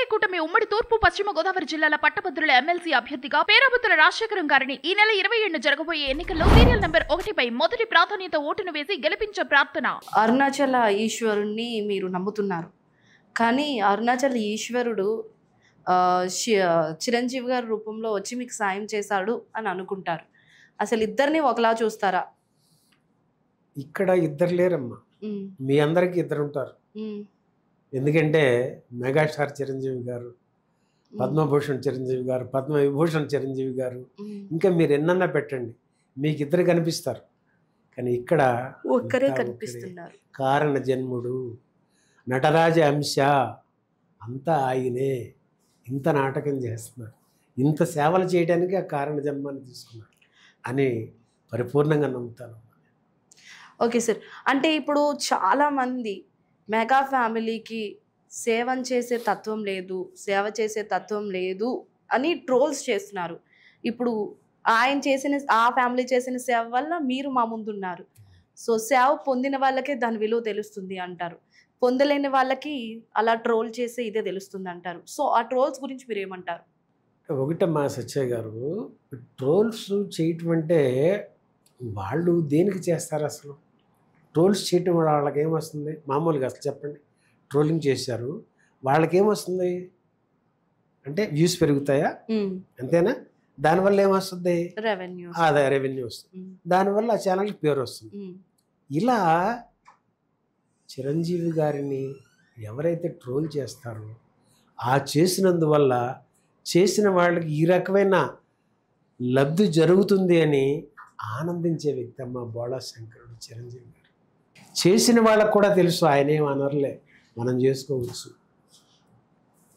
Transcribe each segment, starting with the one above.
NDA కూటమి ఉమ్మడి తూర్పు పశ్చిమ గోదావరి జిల్లాల పట్టభద్రుల ఎమ్మెల్సీ అభ్యర్థిగా పేరాబుత్తుల రాజశేఖరం గారిని ఈ నెల 27న జరగబోయే ఎన్నికల్లో సీరియల్ నంబర్ 1పై మొదటి ప్రాధాన్యత ఓటును వేసి గెలిపించే ప్రార్థన. అరుణాచల ఈశ్వరుణ్ణి మీరు నమ్ముతున్నారు, కానీ అరుణాచల ఈశ్వరుడు చిరంజీవి గారి రూపంలో వచ్చి మీకు సాయం చేశాడు అని అనుకుంటారు. అసలు ఇద్దరిని ఒకలా చూస్తారా? ఇక్కడ ఇద్దరు లేరమ్మా, మీ అందరికీ ఇద్దరు ఉంటారు. ఎందుకంటే మెగాస్టార్ చిరంజీవి గారు, పద్మభూషణ్ చిరంజీవి గారు, పద్మవిభూషణ్ చిరంజీవి గారు, ఇంకా మీరు ఎన్నన్నా పెట్టండి, మీకు ఇద్దరు కనిపిస్తారు. కానీ ఇక్కడ ఒక్కరే కనిపిస్తున్నారు. కారణ జన్ముడు నటరాజ అంశ అంతా ఆయనే. ఇంత నాటకం చేస్తున్నారు, ఇంత సేవలు చేయడానికి ఆ కారణ జన్మాన్ని తీసుకున్నారు అని పరిపూర్ణంగా నమ్ముతాను. ఓకే సార్, అంటే ఇప్పుడు చాలామంది మెగా ఫ్యామిలీకి సేవ చేసే తత్వం లేదు అని ట్రోల్స్ చేస్తున్నారు. ఇప్పుడు ఆ ఫ్యామిలీ చేసిన సేవ వల్ల మీరు మా ముందున్నారు. సో సేవ పొందిన వాళ్ళకే దాని విలువ తెలుస్తుంది అంటారు, పొందలేని వాళ్ళకి అలా ట్రోల్ చేసే ఇదే తెలుస్తుంది అంటారు. సో ఆ ట్రోల్స్ గురించి మీరు ఏమంటారు? ఒకటమ్మా సత్యయ్య గారు, ట్రోల్స్ చేయటం అంటే వాళ్ళు దేనికి చేస్తారు? అసలు ట్రోల్స్ చేయటం వల్ల వాళ్ళకి ఏమొస్తుంది? మామూలుగా అసలు చెప్పండి, ట్రోలింగ్ చేశారు, వాళ్ళకి ఏమొస్తుంది అంటే వ్యూస్ పెరుగుతాయా? అంతేనా? దానివల్ల ఏమొస్తుంది? రెవెన్యూ వస్తుంది. దానివల్ల ఆ ఛానల్కి పేరు వస్తుంది. ఇలా చిరంజీవి గారిని ఎవరైతే ట్రోల్ చేస్తారో ఆ చేసినందువల్ల చేసిన వాళ్ళకి ఈ రకమైన లబ్ధి జరుగుతుంది అని ఆనందించే వ్యక్తి అమ్మ బోళా శంకరుడు చిరంజీవి గారు. చేసిన వాళ్ళకు కూడా తెలుసు ఆయనేం అనర్లే, మనం చేసుకోవచ్చు.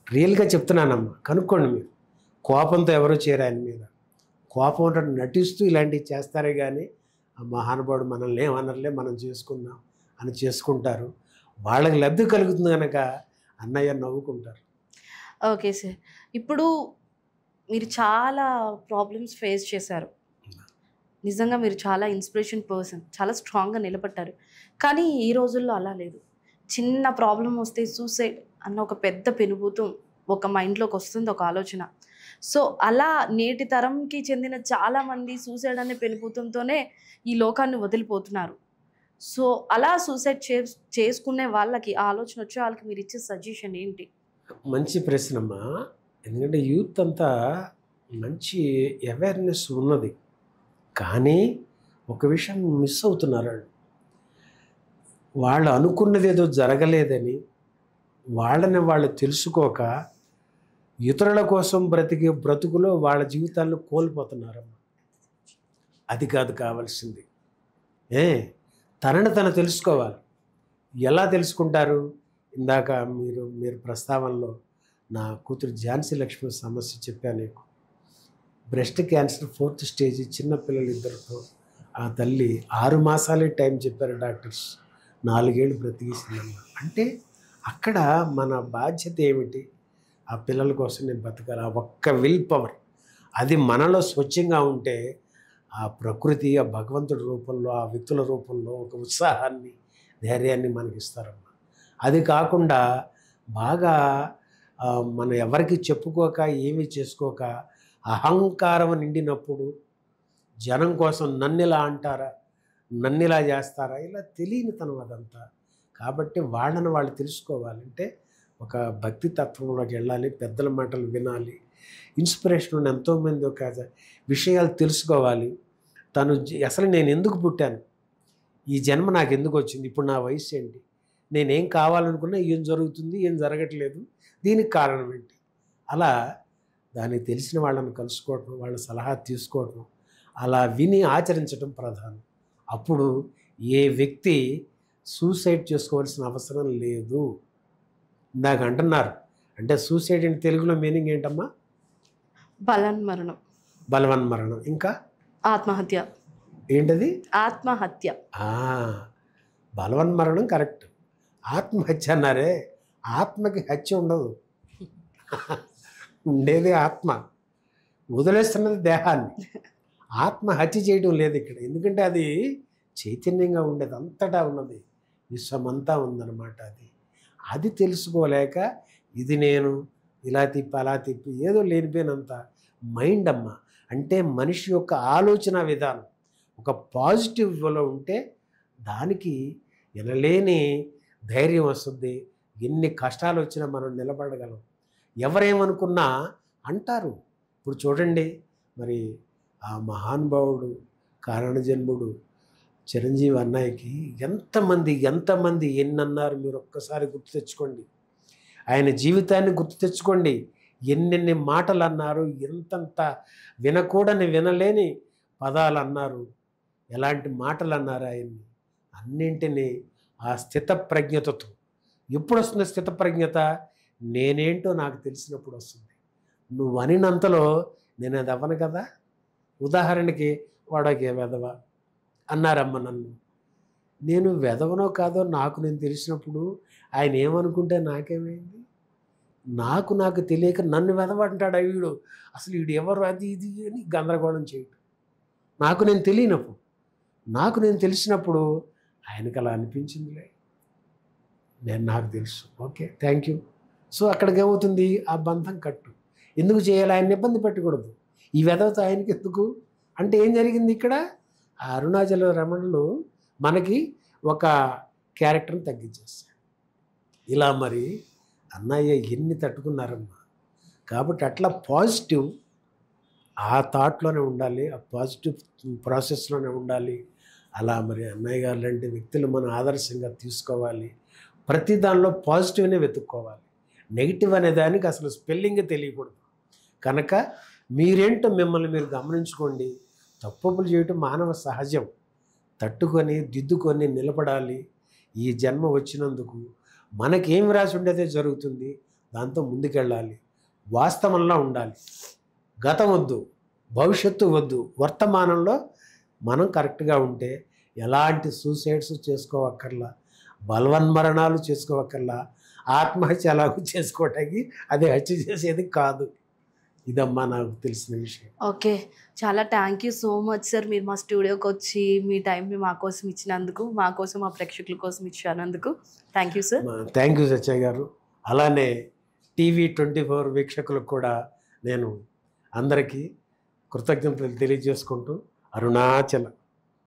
రియల్గా చెప్తున్నానమ్మా, కనుక్కోండి మీరు. కోపంతో ఎవరో చేరు ఆయన మీద, కోపం అంటే నటిస్తూ ఇలాంటివి చేస్తారే కానీ ఆ మహానుభావుడు మనల్ని ఏమనర్లే, మనం చేసుకుందాం అని చేసుకుంటారు. వాళ్ళకి లబ్ధి కలుగుతుంది కనుక అన్నయ్య నవ్వుకుంటారు. ఓకే సార్, ఇప్పుడు మీరు చాలా ప్రాబ్లమ్స్ ఫేస్ చేశారు. నిజంగా మీరు చాలా ఇన్స్పిరేషన్ పర్సన్, చాలా స్ట్రాంగ్గా నిలబడ్డారు. కానీ ఈ రోజుల్లో అలా లేదు. చిన్న ప్రాబ్లం వస్తే సూసైడ్ అన్న ఒక పెద్ద పెనుభూతం ఒక మైండ్లోకి వస్తుంది, ఒక ఆలోచన. సో అలా నేటి తరంకి చెందిన చాలామంది సూసైడ్ అనే పెనుభూతంతోనే ఈ లోకాన్ని వదిలిపోతున్నారు. సో అలా సూసైడ్ చేసుకునే వాళ్ళకి, ఆ ఆలోచన వచ్చే వాళ్ళకి మీరు ఇచ్చే సజెషన్ ఏంటి? మంచి ప్రశ్నమ్మా. ఎందుకంటే యూత్ అంతా మంచి అవేర్నెస్ ఉన్నది, కానీ ఒక విషయం మిస్ అవుతున్నారు. వాళ్ళు అనుకున్నది ఏదో జరగలేదని వాళ్ళని వాళ్ళు తెలుసుకోక ఇతరుల కోసం బ్రతికే బ్రతుకులో వాళ్ళ జీవితాలను కోల్పోతున్నారమ్మా. అది కాదు కావాల్సింది. తనని తను తెలుసుకోవాలి. ఎలా తెలుసుకుంటారు? ఇందాక మీరు ప్రస్తావనలో నా కూతురు ఝాన్సీ లక్ష్మి సమస్య చెప్పాను నీకు. బ్రెస్ట్ క్యాన్సర్ 4th స్టేజ్, చిన్నపిల్లలు ఇద్దరితో. ఆ తల్లి 6 మాసాలే టైం చెప్పారు డాక్టర్స్, 4 ఏళ్ళు బ్రతికిస్తుందమ్మా. అంటే అక్కడ మన బాధ్యత ఏమిటి? ఆ పిల్లల కోసం నేను బతకాలి. ఆ ఒక్క విల్ పవర్ అది మనలో స్వచ్ఛంగా ఉంటే ఆ ప్రకృతి, ఆ భగవంతుడి రూపంలో, ఆ వ్యక్తుల రూపంలో ఒక ఉత్సాహాన్ని, ధైర్యాన్ని మనకి ఇస్తారమ్మా. అది కాకుండా బాగా మనం ఎవరికి చెప్పుకోక, ఏమీ చేసుకోక, అహంకారం నిండినప్పుడు జనం కోసం నన్నిలా అంటారా, నన్నిలా చేస్తారా, ఇలా తెలియనితనం అదంతా. కాబట్టి వాళ్ళని వాళ్ళు తెలుసుకోవాలంటే ఒక భక్తి తత్వంలోకి వెళ్ళాలి, పెద్దల మాటలు వినాలి, ఇన్స్పిరేషన్ ఉన్న ఎంతోమంది ఒక విషయాలు తెలుసుకోవాలి. అసలు నేను ఎందుకు పుట్టాను, ఈ జన్మ నాకు ఎందుకు వచ్చింది, ఇప్పుడు నా వయసు ఏంటి, నేనేం కావాలనుకున్నా ఏం జరుగుతుంది, ఏం జరగట్లేదు, దీనికి కారణం ఏంటి, అలా దానికి తెలిసిన వాళ్ళని కలుసుకోవటం, వాళ్ళ సలహా తీసుకోవటం, అలా విని ఆచరించడం ప్రధానం. అప్పుడు ఏ వ్యక్తి సూసైడ్ చేసుకోవాల్సిన అవసరం లేదు. ఇందాక అంటున్నారు, అంటే సూసైడ్ అంటే తెలుగులో మీనింగ్ ఏంటమ్మా? బలవన్మరణం. ఇంకా ఆత్మహత్య. ఏంటది? ఆత్మహత్య. బలవన్మరణం కరెక్ట్. ఆత్మహత్య అన్నారే, ఆత్మకి హత్య ఉండదు, ఉండేది ఆత్మ, వదిలేస్తున్నది దేహాన్ని. ఆత్మహత్య చేయడం లేదు ఇక్కడ. ఎందుకంటే అది చైతన్యంగా ఉండేది, అంతటా ఉన్నది, విశ్వమంతా ఉందన్నమాట. అది తెలుసుకోలేక ఇది నేను, ఇలా తిప్పి అలా తిప్పి ఏదో లేనిపోయినంత మైండ్ అమ్మ. అంటే మనిషి యొక్క ఆలోచన విధానం ఒక పాజిటివ్లో ఉంటే దానికి ఎనలేని ధైర్యం వస్తుంది. ఎన్ని కష్టాలు వచ్చినా మనం నిలబడగలం. ఎవరేమనుకున్నా అంటారు. ఇప్పుడు చూడండి, మరి ఆ మహానుభావుడు కారణజన్ముడు చిరంజీవి అన్నయ్యకి ఎంతమంది ఎన్నన్నారు మీరు ఒక్కసారి గుర్తు తెచ్చుకోండి. ఆయన జీవితాన్ని గుర్తు తెచ్చుకోండి. ఎన్నెన్ని మాటలు అన్నారు, ఎంతంత వినలేని పదాలు అన్నారు, ఎలాంటి మాటలు అన్నారు ఆయన్ని. అన్నింటినీ ఆ స్థితప్రజ్ఞతతో. ఎప్పుడు వస్తుంది స్థితప్రజ్ఞత? నేనేంటో నాకు తెలిసినప్పుడు వస్తుంది. నువ్వు అనినంతలో నేను అది అవ్వను కదా. ఉదాహరణకి వాడకే వెధవ అన్నారమ్మ నన్ను. నేను వెధవనో కాదో నేను తెలిసినప్పుడు ఆయన ఏమనుకుంటే నాకేమైంది? నాకు తెలియక నన్ను వెధవ అంటాడు వీడు, అసలు వీడు ఎవరు, అది ఇది అని గందరగోళం చేయటం. నేను తెలియనప్పుడు, నేను తెలిసినప్పుడు ఆయనకు అలా అనిపించిందిలే, నాకు తెలుసు, ఓకే థ్యాంక్ యూ. సో అక్కడికి ఏమవుతుంది, ఆ బంధం కట్టు. ఎందుకు చేయాలి? ఆయన్ని ఇబ్బంది పెట్టకూడదు. ఈ వెధవతో ఆయనకి ఎందుకు అంటే ఏం జరిగింది ఇక్కడ? ఆ అరుణాచల రమణులు మనకి ఒక క్యారెక్టర్ని తగ్గించేస్తారు. ఇలా మరి అన్నయ్య ఎన్ని తట్టుకున్నారమ్మా. కాబట్టి అట్లా పాజిటివ్ ఆ థాట్లోనే ఉండాలి, ఆ పాజిటివ్ ప్రాసెస్లోనే ఉండాలి. అలా మరి అన్నయ్య గారు లాంటి వ్యక్తులు మనం ఆదర్శంగా తీసుకోవాలి. ప్రతి దానిలో పాజిటివ్నే వెతుక్కోవాలి. నెగిటివ్ అనే దానికి అసలు స్పెల్లింగ్ తెలియకూడదు. కనుక మీరేంటో మిమ్మల్ని మీరు గమనించుకోండి. తప్పులు చేయటం మానవ సహజం. తట్టుకొని దిద్దుకొని నిలబడాలి. ఈ జన్మ వచ్చినందుకు మనకేం రాసి ఉండేదే జరుగుతుంది. దాంతో ముందుకెళ్ళాలి. వాస్తవంలో ఉండాలి. గతం వద్దు, భవిష్యత్తు వద్దు. వర్తమానంలో మనం కరెక్ట్గా ఉంటే ఎలాంటి సూసైడ్స్ చేసుకోవక్కర్లా, బలవన్మరణాలు చేసుకోవక్కర్లా, ఆత్మహత్య ఎలాగూ చేసుకోవటానికి అది హత్య చేసేది కాదు. ఇదమ్మా నాకు తెలిసిన విషయం. ఓకే, చాలా thank you so much sir. మీరు మా స్టూడియోకి వచ్చి మీ టైంని మా కోసం ఇచ్చినందుకు, మా కోసం, మా ప్రేక్షకుల కోసం ఇచ్చినందుకు thank you sir. Thank you Satya garu. అలానే TV24 వీక్షకులకు కూడా నేను అందరికీ కృతజ్ఞతలు తెలియజేసుకుంటూ అరుణాచల